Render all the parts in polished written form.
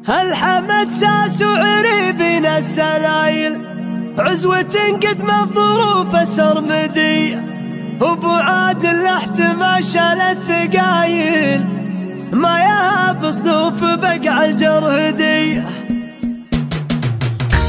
الحمد ساس وعريبين السلايل، عزوة قد ما الظروف السرمدية، وابو عادل احتمى شال الثقايل، ما يهاب صدوف بقع الجرهدية.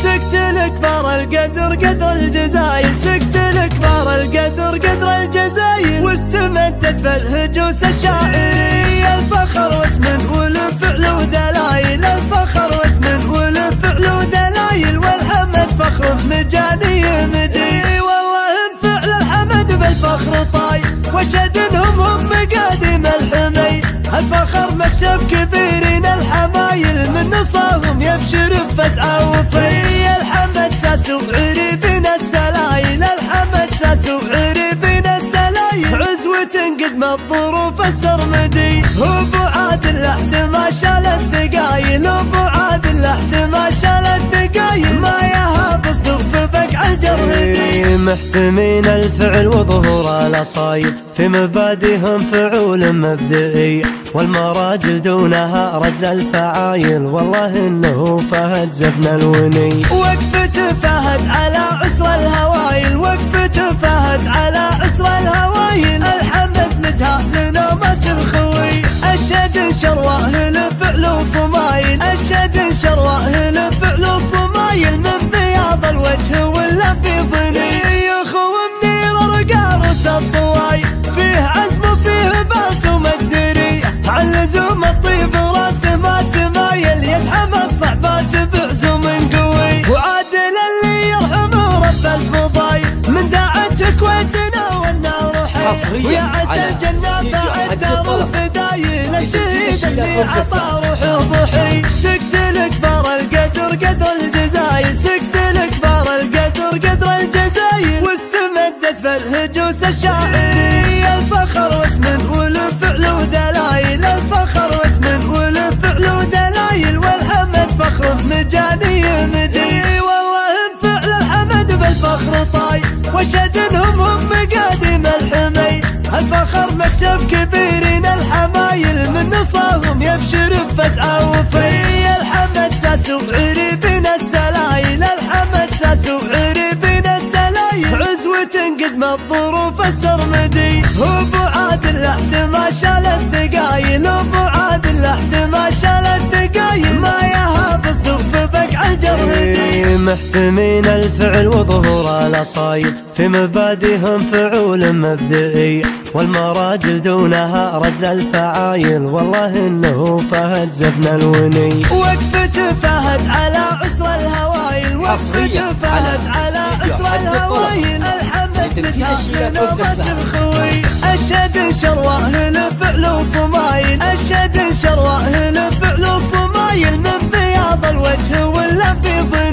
سكت الكبار القدر قدر الجزايل، سكت الكبار القدر قدر الجزايل، واستمدت بالهجوس الشاعرية. الفخر واسم والفعل ودلايل، الفخر واسم والفعل ودلايل، والحمد فخر مجاني مدي. والله انفعل الحمد بالفخر طايل، وشدنهم هم مقادم الحمي. الفخر مكسب كبيرين الحمايل، من نصاهم يبشر بفزعه وفي. الحمد ساس وعريبين السلايل، الحمد ساس وعريبين السلايل، عزوة قد ما الظروف السرمدي. وابو عادل احتمى شال الثقايل، ابو عادل احتمى شال الثقايل، ما يهاب صدوف بقع الجرهدي. محتمين الفعل وظهور الاصايل، في مبادئهم فعول مبدئي، والمراجل دونها رجل الفعايل. والله انه فهد زفن الوني، وقفة فهد على عصر الهوايل، وقفة فهد على عصر الهوايل. الحمد ندها لنومس الخوي، الشد شرواه لفعل وصمايل، الشد شرواه لفعل وصمايل، من بياض الوجه ولا في ظني. يا خو منير رقاروس الطوايل، فيه عزم وفيه باس ومقدري، عن لزوم الطيب راسه ما تمايل، يتحمى الصعبات بعزوم قوي. وعادل اللي يرحم رب الفضايل، من داعة كويتنا والنار حي، ويا عسى الجنة بعد دار الفدايل، الشهيد اللي عطى روحه ضحي. سكت الكبار القدر قدر الجزايل، سكت الكبار القدر قدر الجزايل، واستمدت بالهجوس الشاعرية. الفخر واسم والفعل ودلايل، الفخر واسم والفعل ودلايل، والحمد فخر مجاني مدي. والله انفعل الحمد بالفخر طايل، وشدنهم هم مقادم الحمي. الفخر مكسب كبيرين الحمايل، من نصاهم يبشر بفزعه وفي. الحمد ساس وعريبين السلايل، الحمد ساس وعريبين السلايل، عزوة قد ما الظروف السرمدي. وابو عادل احتمى شال الثقايل، ابو عادل احتمى شال الثقايل، ما يهاب صدوف بقع الجرهدي. محتمين الفعل وظهور الاصايل، في مبادئهم فعول مبدئي، والمراجل دونها رجل الفعايل. والله انه فهد زفن الوني، وقفة فهد على عصر الهوايل، وقفة فهد على عصر الهوايل. الحمد ندها لنومس الخوي، الشد شرواه لفعل وصمايل، الشد شرواه لفعل وصمايل، من بياض الوجه ولا في ظل.